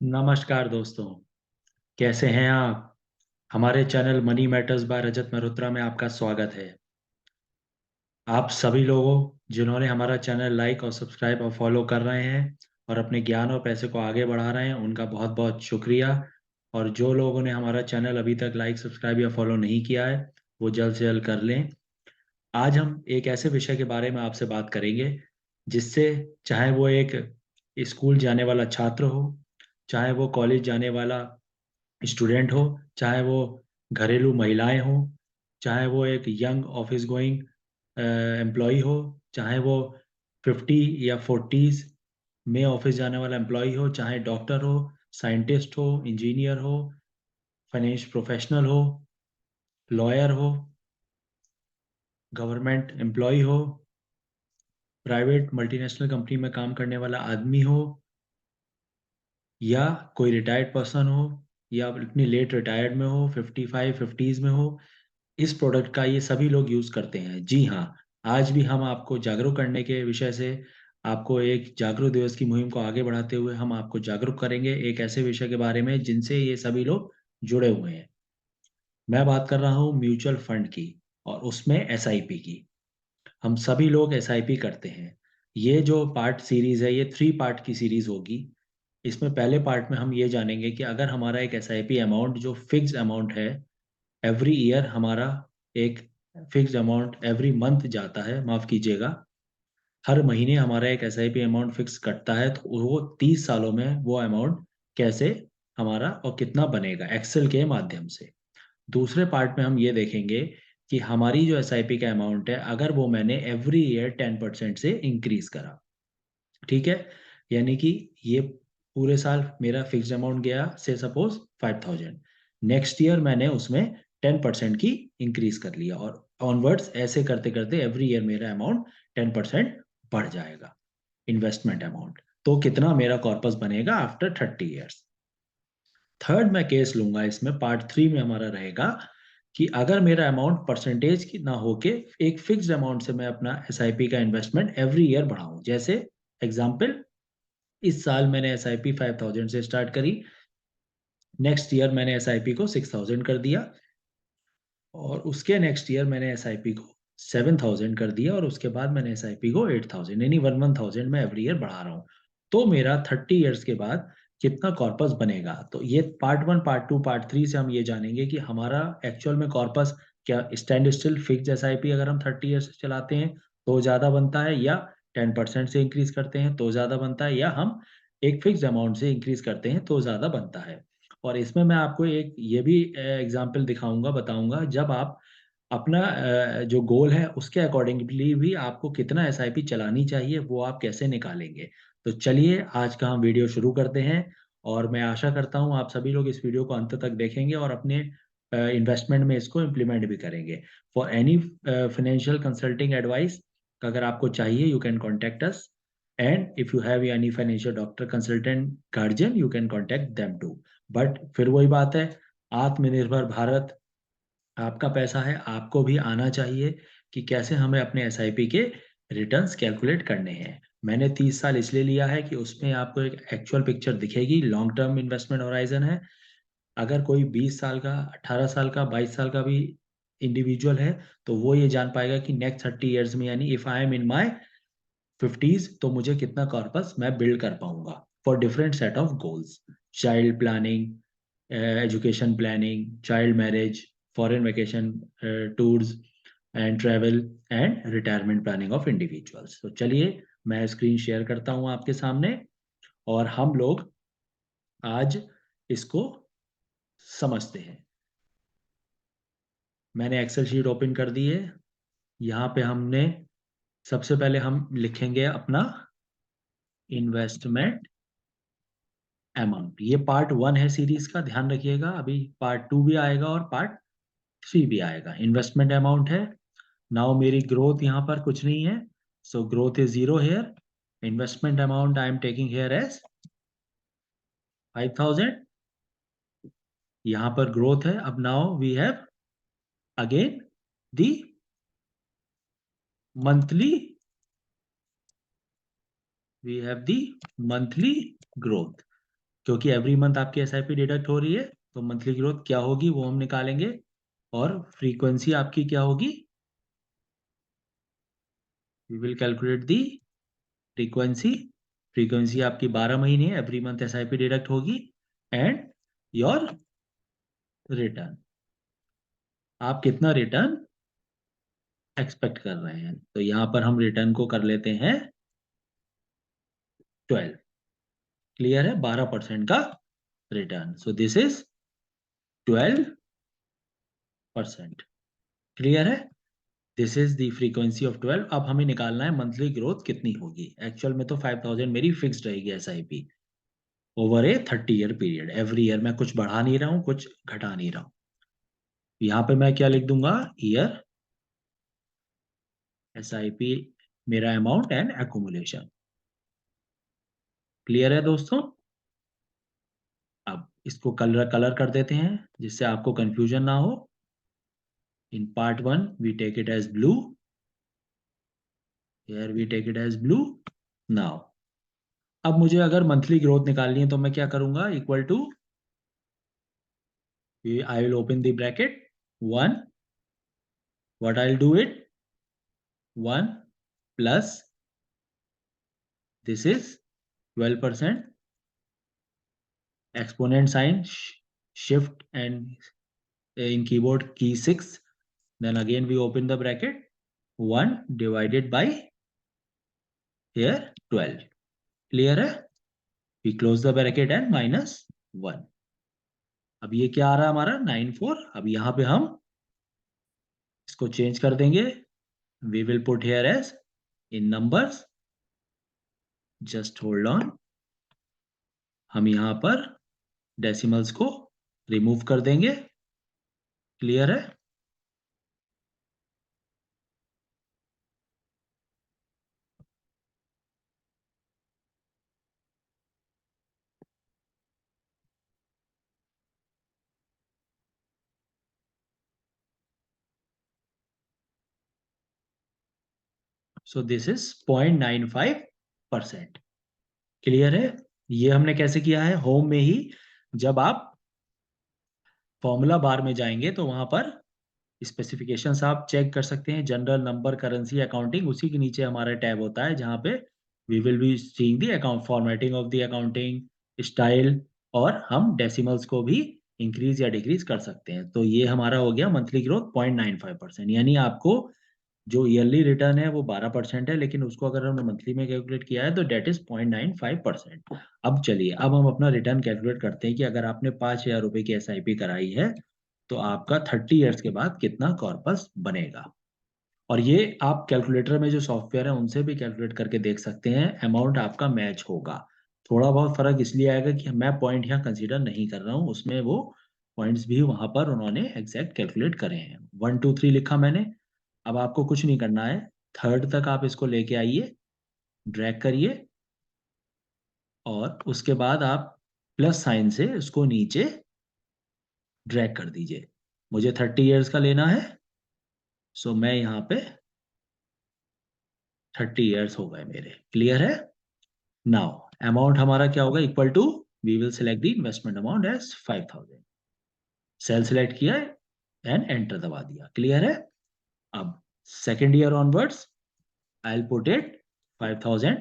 नमस्कार दोस्तों। कैसे हैं आप? हमारे चैनल मनी मैटर्स बाय रजत मल्होत्रा में आपका स्वागत है। आप सभी लोगों जिन्होंने हमारा चैनल लाइक और सब्सक्राइब और फॉलो कर रहे हैं और अपने ज्ञान और पैसे को आगे बढ़ा रहे हैं, उनका बहुत बहुत शुक्रिया। और जो लोगों ने हमारा चैनल अभी तक लाइक सब्सक्राइब या फॉलो नहीं किया है, वो जल्द से जल्द कर लें। आज हम एक ऐसे विषय के बारे में आपसे बात करेंगे जिससे, चाहे वो एक स्कूल जाने वाला छात्र हो, चाहे वो कॉलेज जाने वाला स्टूडेंट हो, चाहे वो घरेलू महिलाएं हो, चाहे वो एक यंग ऑफिस गोइंग एम्प्लॉय हो, चाहे वो 50 या 40s में ऑफिस जाने वाला एम्प्लॉय हो, चाहे डॉक्टर हो, साइंटिस्ट हो, इंजीनियर हो, फाइनेंस प्रोफेशनल हो, लॉयर हो, गवर्नमेंट एम्प्लॉय हो, प्राइवेट मल्टीनेशनल कंपनी में काम करने वाला आदमी हो, या कोई रिटायर्ड पर्सन हो, या इतनी लेट रिटायर्ड में हो, 55 50s में हो। इस प्रोडक्ट का ये सभी लोग यूज़ करते हैं। जी हाँ, आज भी हम आपको जागरूक करने के विषय से, आपको एक जागरूक दिवस की मुहिम को आगे बढ़ाते हुए हम आपको जागरूक करेंगे एक ऐसे विषय के बारे में जिनसे ये सभी लोग जुड़े हुए हैं। मैं बात कर रहा हूँ म्यूचुअल फंड की, और उसमें एसआईपी की। हम सभी लोग एसआईपी करते हैं। ये जो पार्ट सीरीज़ है, ये 3 पार्ट की सीरीज़ होगी। इसमें पहले पार्ट में हम ये जानेंगे कि अगर हमारा एक एसआईपी अमाउंट जो फिक्स्ड अमाउंट है, एवरी ईयर हमारा एक फिक्स्ड अमाउंट एवरी मंथ जाता है, माफ़ कीजिएगा, हर महीने हमारा एक एसआईपी अमाउंट फिक्स कटता है, तो वो 30 सालों में वो अमाउंट कैसे हमारा और कितना बनेगा एक्सेल के माध्यम से। दूसरे पार्ट में हम ये देखेंगे कि हमारी जो एसआईपी का अमाउंट है, अगर वो मैंने एवरी ईयर 10% से इंक्रीज करा, ठीक है, यानी कि ये पूरे साल मेरा फिक्स्ड अमाउंट गया से सपोज 5000, नेक्स्ट ईयर मैंने उसमें 10% की इंक्रीज कर लिया, और ऑनवर्ड्स ऐसे करते करते एवरी ईयर मेरा अमाउंट 10% बढ़ जाएगा, इन्वेस्टमेंट अमाउंट। तो कितना मेरा कॉर्पस बनेगा आफ्टर 30 ईयर्स। थर्ड मैं केस लूंगा, इसमें पार्ट 3 में हमारा रहेगा कि अगर मेरा अमाउंट परसेंटेज की ना होके एक फिक्स्ड अमाउंट से मैं अपना एसआईपी का इन्वेस्टमेंट एवरी ईयर बढ़ाऊं। जैसे एग्जांपल, इस साल मैंने एसआईपी 5000 से स्टार्ट करी, नेक्स्ट ईयर मैंने एसआईपी को 6000 कर दिया, और उसके नेक्स्ट ईयर मैंने एसआईपी को 7000 कर दिया, और उसके बाद मैंने एसआईपी को 8000, यानी 1000 मैं एवरी ईयर बढ़ा रहा हूँ। तो मेरा 30 ईयर्स के बाद कितना कॉर्पस बनेगा। तो ये पार्ट 1 पार्ट 2 पार्ट 3 से हम ये जानेंगे कि हमारा एक्चुअल में कॉर्पस क्या स्टैंड स्टिल फिक्स एसआईपी अगर हम 30 ईयर्स से चलाते हैं तो ज़्यादा बनता है, या 10% से इंक्रीज करते हैं तो ज़्यादा बनता है, या हम एक फिक्स अमाउंट से इंक्रीज करते हैं तो ज़्यादा बनता है। और इसमें मैं आपको एक ये भी एग्जांपल दिखाऊँगा, बताऊँगा, जब आप अपना जो गोल है उसके अकॉर्डिंगली भी आपको कितना एसआईपी चलानी चाहिए, वो आप कैसे निकालेंगे। तो चलिए आज का हम वीडियो शुरू करते हैं, और मैं आशा करता हूँ आप सभी लोग इस वीडियो को अंत तक देखेंगे और अपने इन्वेस्टमेंट में इसको इम्प्लीमेंट भी करेंगे। For any financial consulting advice अगर आपको चाहिए, you can contact us, and if you have any financial doctor consultant guardian, you can contact them too. But फिर वही बात है, आत्मनिर्भर भारत, आपका पैसा है, आपको भी आना चाहिए कि कैसे हमें अपने एसआईपी के रिटर्न्स कैलकुलेट करने हैं। मैंने 30 साल इसलिए लिया है कि उसमें आपको एक एक्चुअल पिक्चर दिखेगी, लॉन्ग टर्म इन्वेस्टमेंट होराइजन है। अगर कोई 20 साल का, 18 साल का, 22 साल का भी इंडिविजुअल है, तो वो ये जान पाएगा कि नेक्स्ट 30 ईयर्स में, यानी if I am in my 50s, तो मुझे कितना कॉर्पस मैं बिल्ड कर पाऊंगा for different set of goals, child planning, education planning, child marriage, foreign vacation tours and travel, and retirement planning of individuals. तो चलिए मैं स्क्रीन शेयर करता हूं आपके सामने, और हम लोग आज इसको समझते हैं। मैंने एक्सेल शीट ओपन कर दी है। यहाँ पे हमने सबसे पहले हम लिखेंगे अपना इन्वेस्टमेंट अमाउंट। ये पार्ट 1 है सीरीज का, ध्यान रखिएगा। अभी पार्ट 2 भी आएगा और पार्ट 3 भी आएगा। इन्वेस्टमेंट अमाउंट है। नाउ मेरी ग्रोथ यहाँ पर कुछ नहीं है, so growth is 0 here. Investment amount I am taking here as 5000। यहाँ पर ग्रोथ है। अब now we have again the monthly, we have the monthly growth. क्योंकि एवरी मंथ आपकी एसआईपी डिडक्ट हो रही है, तो मंथली ग्रोथ क्या होगी वो हम निकालेंगे, और फ्रीक्वेंसी आपकी क्या होगी, we will calculate the frequency. Frequency आपकी 12 महीने एवरी मंथ एसआईपी डिडक्ट होगी, एंड योर रिटर्न, आप कितना रिटर्न एक्सपेक्ट कर रहे हैं। तो यहां पर हम रिटर्न को कर लेते हैं 12। क्लियर है, 12% का return, so this is 12%। Clear है, this is the frequency of 12। अब हमें निकालना है मंथली ग्रोथ कितनी होगी। एक्चुअल में तो 5000 मेरी फिक्स्ड रहेगी एसआईपी ओवर ए 30 ईयर पीरियड। एवरी ईयर मैं कुछ बढ़ा नहीं रहा हूं, कुछ घटा नहीं रहा हूं। यहां पे मैं क्या लिख दूंगा, ईयर, एसआईपी, मेरा अमाउंट एंड एक्यूमुलेशन। क्लियर है दोस्तों। अब इसको कलर कलर कर देते हैं जिससे आपको कंफ्यूजन ना हो। In part one we take it as blue, here we take it as blue. Now अब मुझे अगर मंथली ग्रोथ निकालनी है तो मैं क्या करूंगा, equal to, I will open the bracket, one, what I will do it, one plus, this is 12%, exponent sign, shift and in keyboard key 6, then again we open the bracket, 1 divided by here 12। clear है, we close the bracket and minus 1। अब ये क्या आ रहा है हमारा 94। अब यहां पे हम इसको चेंज कर देंगे, we will put here as in numbers, just hold on। हम यहां पर डेसिमल्स को रिमूव कर देंगे। क्लियर है, सो दिस इज 0.95%। क्लियर है, ये हमने कैसे किया है, होम में ही जब आप फॉर्मूला बार में जाएंगे तो वहां पर स्पेसिफिकेशंस आप चेक कर सकते हैं, जनरल, नंबर, करेंसी, अकाउंटिंग, उसी के नीचे हमारा टैब होता है जहां पे we will be seeing the account, formatting of the accounting style, और हम डेसिमल्स को भी इंक्रीज या डिक्रीज कर सकते हैं। तो ये हमारा हो गया मंथली ग्रोथ 0.95%। यानी आपको जो ईयरली रिटर्न है वो 12% है, लेकिन उसको अगर हमने मंथली में कैलकुलेट किया है तो डेट इज 0.95%। अब चलिए, अब हम अपना रिटर्न कैलकुलेट करते हैं कि अगर आपने 5,000 रुपए की एसआईपी कराई है तो आपका 30 ईयर्स के बाद कितना कॉर्पस बनेगा। और ये आप कैलकुलेटर में जो सॉफ्टवेयर है उनसे भी कैलकुलेट करके देख सकते हैं, अमाउंट आपका मैच होगा। थोड़ा बहुत फर्क इसलिए आएगा कि मैं पॉइंट यहाँ कंसीडर नहीं कर रहा हूँ, उसमें वो पॉइंट्स भी वहां पर उन्होंने एग्जैक्ट कैलकुलेट करे हैं। 1 2 3 लिखा मैंने। अब आपको कुछ नहीं करना है, थर्ड तक आप इसको लेके आइए, ड्रैग करिए, और उसके बाद आप प्लस साइन से उसको नीचे ड्रैग कर दीजिए। मुझे 30 ईयर्स का लेना है, सो मैं यहाँ पे 30 ईयर्स हो गए मेरे। क्लियर है, नाउ अमाउंट हमारा क्या होगा, equal to, we will select the investment amount as 5,000। Cell select किया एंड एंटर दबा दिया। क्लियर है, अब second year onwards I will put it 5,000,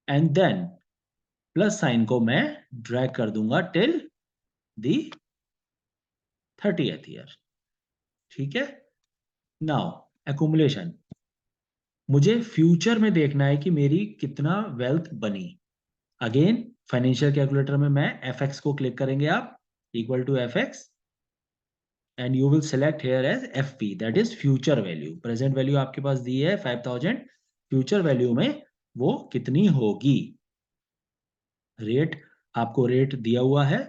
and then plus sign को मैं ड्रैग कर दूंगा टिल दी 30th ईयर। ठीक है, नाउ एकुमुलेशन, मुझे फ्यूचर में देखना है कि मेरी कितना वेल्थ बनी। अगेन फाइनेंशियल कैलकुलेटर में मैं एफ एक्स को क्लिक करेंगे आप, equal to F X, and you will select here as F P, that is future value. Present value आपके पास दी है 5,000, फ्यूचर वैल्यू में वो कितनी होगी। रेट, आपको रेट दिया हुआ है,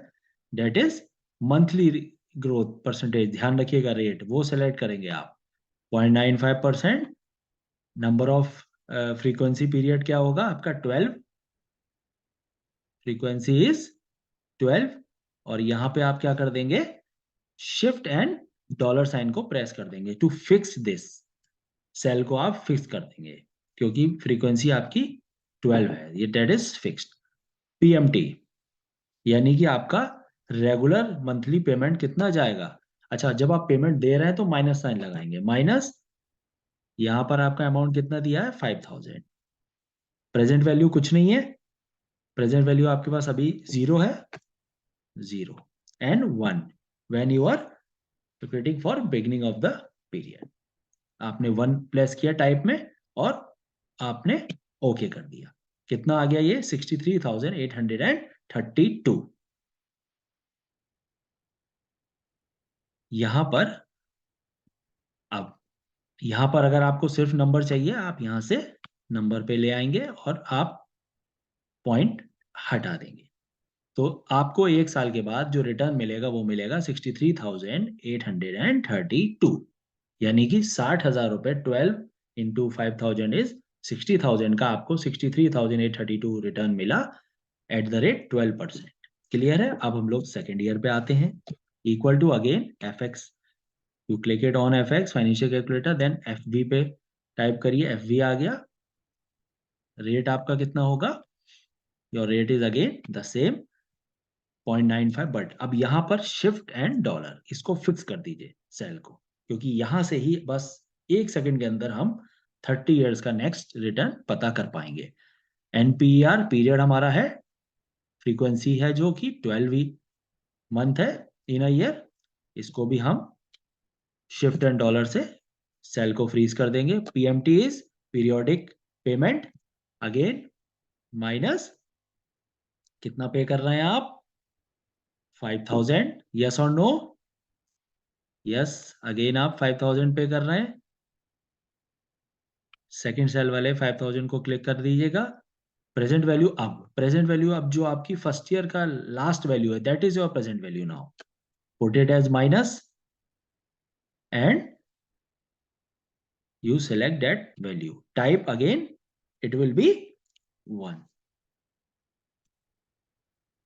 that is monthly growth percentage, ध्यान रखिएगा रेट वो सेलेक्ट करेंगे आप। 0.95%, नंबर ऑफ फ्रीक्वेंसी पीरियड क्या होगा आपका 12, फ्रीक्वेंसी इज 12, और यहां पे आप क्या कर देंगे, शिफ्ट एंड डॉलर साइन को प्रेस कर देंगे टू फिक्स दिस। सेल को आप फिक्स कर देंगे क्योंकि फ्रीक्वेंसी आपकी 12 है, ये डेट इज फिक्स्ड। पीएमटी, यानी कि आपका रेगुलर मंथली पेमेंट कितना जाएगा। अच्छा, जब आप पेमेंट दे रहे हैं तो माइनस साइन लगाएंगे, माइनस, यहां पर आपका अमाउंट कितना दिया है 5000। प्रेजेंट वैल्यू कुछ नहीं है, प्रेजेंट वैल्यू आपके पास अभी जीरो है, zero and one when you are waiting for beginning of the period. आपने वन प्लेस किया टाइप में और आपने ओके कर दिया। कितना आ गया ये 63,832। यहां पर, अब यहां पर अगर आपको सिर्फ नंबर चाहिए, आप यहां से नंबर पे ले आएंगे और आप पॉइंट हटा देंगे। तो आपको एक साल के बाद जो रिटर्न मिलेगा वो मिलेगा 63,832, यानी कि 60,000 रुपए। 12 × 5,000 इज 60,000 का आपको 63,832 रिटर्न मिला एट द रेट 12%। क्लियर है। अब हम लोग सेकेंड ईयर पे आते हैं। Equal to again F X, you click it on F X financial calculator, then F B पे टाइप करिए, एफ बी आ गया। रेट आपका कितना होगा, your rate is again the same 0.95, but अब यहां पर शिफ्ट एंड डॉलर इसको फिक्स कर दीजिए सेल को, क्योंकि यहां से ही बस एक सेकंड के अंदर हम 30 इयर्स का नेक्स्ट रिटर्न पता कर पाएंगे। एनपीआर पीरियड हमारा है, फ्रीक्वेंसी है जो कि 12 मंथ है इन अ ईयर, इसको भी हम शिफ्ट एंड डॉलर से सेल को फ्रीज कर देंगे। PMT is periodic payment, again minus कितना पे कर रहे हैं आप 5000, यस और नो, यस, अगेन आप 5000 पे कर रहे हैं। सेकंड सेल वाले 5000 को क्लिक कर दीजिएगा। प्रेजेंट वैल्यू, अब प्रेजेंट वैल्यू, अब जो आपकी फर्स्ट ईयर का लास्ट वैल्यू है that is your present value now, put it as minus and you select that value, type again, it will be 1।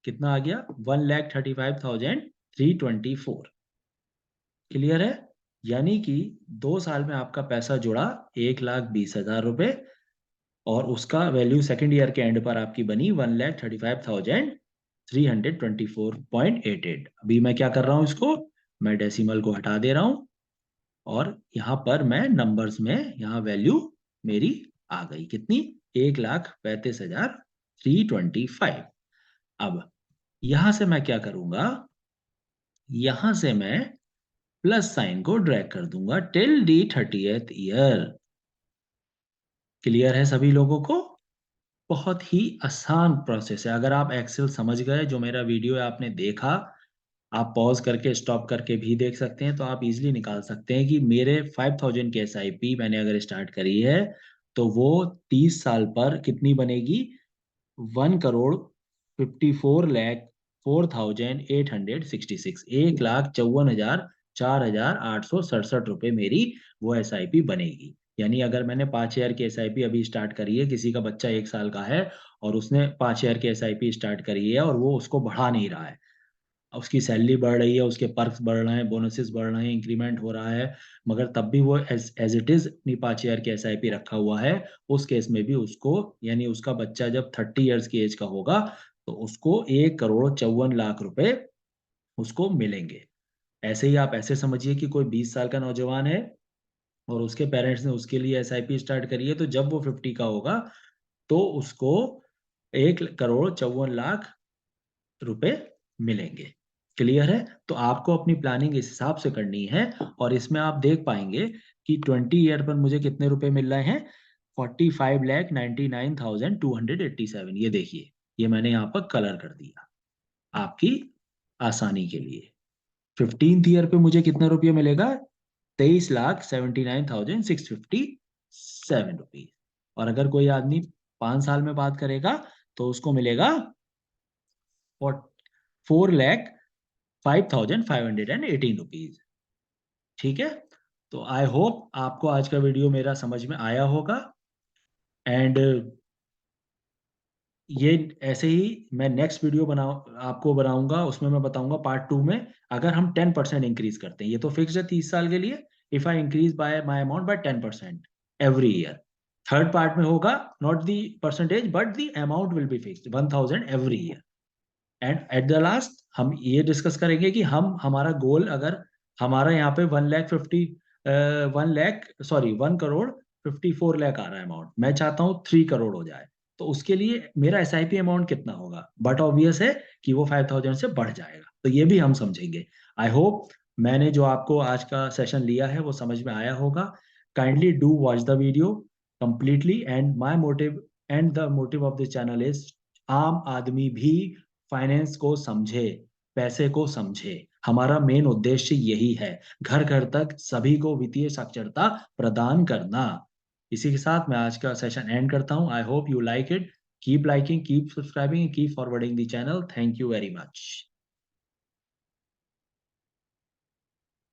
कितना आ गया 1,35,324। क्लियर है। यानी कि 2 साल में आपका पैसा जुड़ा 1,20,000 रुपए, और उसका वैल्यू सेकेंड ईयर के एंड पर आपकी बनी 1,35,324.88। अभी मैं क्या कर रहा हूं, इसको मैं डेसिमल को हटा दे रहा हूं और यहां पर मैं नंबर्स में, यहां वैल्यू मेरी आ गई कितनी 1,35,325। अब यहां से मैं क्या करूंगा, यहां से मैं प्लस साइन को ड्रैग कर दूंगा till the 30th year. Clear है सभी लोगों को। बहुत ही आसान प्रोसेस है। अगर आप एक्सेल समझ गए, जो मेरा वीडियो है आपने देखा, आप पॉज करके स्टॉप करके भी देख सकते हैं, तो आप इजीली निकाल सकते हैं कि मेरे 5000 की एसआईपी मैंने अगर स्टार्ट करी है तो वो 30 साल पर कितनी बनेगी, 1,54,04,866, 1,54,04,867 मेरी वो एसआईपी बनेगी। यानी अगर मैंने 5 ईयर की एसआईपी अभी स्टार्ट करी है, किसी का बच्चा 1 साल का है और उसने 5 ईयर की एसआईपी स्टार्ट करी है और वो उसको बढ़ा नहीं रहा है, उसकी सैलरी बढ़ रही है, उसके पर्क्स बढ़ रहे हैं, बोनसेस बढ़ रहे हैं, इंक्रीमेंट हो रहा है, मगर तब भी वो एज इट इज अपनी 5 ईयर की एसआईपी रखा हुआ है, उस केस में भी उसको, यानी उसका बच्चा जब 30 ईयर्स की एज का होगा तो उसको 1,54,00,000 रुपए उसको मिलेंगे। ऐसे ही आप ऐसे समझिए कि कोई 20 साल का नौजवान है और उसके पेरेंट्स ने उसके लिए एसआईपी स्टार्ट करी है, तो जब वो 50 का होगा तो उसको 1,54,00,000 रुपए मिलेंगे। क्लियर है। तो आपको अपनी प्लानिंग इस हिसाब से करनी है और इसमें आप देख पाएंगे कि 20 ईयर पर मुझे कितने रुपए मिल रहे हैं, 45,99,287। ये देखिए, ये मैंने यहाँ पर कलर कर दिया आपकी आसानी के लिए। 15th ईयर पे मुझे कितना रुपया मिलेगा, 23,79,657 रुपीज। और अगर कोई आदमी 5 साल में बात करेगा तो उसको मिलेगा 4,05,518 रुपीज। ठीक है। तो आई होप आपको आज का वीडियो मेरा समझ में आया होगा। एंड ये ऐसे ही मैं नेक्स्ट वीडियो आपको बनाऊंगा, उसमें मैं बताऊंगा पार्ट 2 में, अगर हम 10% इंक्रीज करते हैं, ये तो फिक्स है 30 साल के लिए, if I increase by my amount by 10% every year. Third part में होगा not the percentage but the amount will be fixed 1,000 every year. And at the last हम ये डिस्कस करेंगे कि हम हमारा गोल, अगर हमारा यहाँ पे 1 लाख 50 1 लाख सॉरी 1 करोड़ 54 लाख आ रहा है अमाउंट, मैं चाहता हूँ 3 करोड़ हो जाए, तो उसके लिए मेरा एसआईपी अमाउंट कितना होगा? बट ऑब्वियस है कि वो 5,000 से बढ़ जाएगा, तो ये भी हम समझेंगे। आई होप मैंने जो आपको आज का सेशन लिया है वो समझ में आया होगा। Kindly do watch the video completely, and my motive and the motive of this channel is आम आदमी भी फाइनेंस को समझे, पैसे को समझे। हमारा मेन उद्देश्य यही है, घर घर तक सभी को वित्तीय साक्षरता प्रदान करना। इसी के साथ मैं आज का सेशन एंड करता हूं। I hope you like it. Keep liking, keep subscribing, keep forwarding the channel. Thank you very much.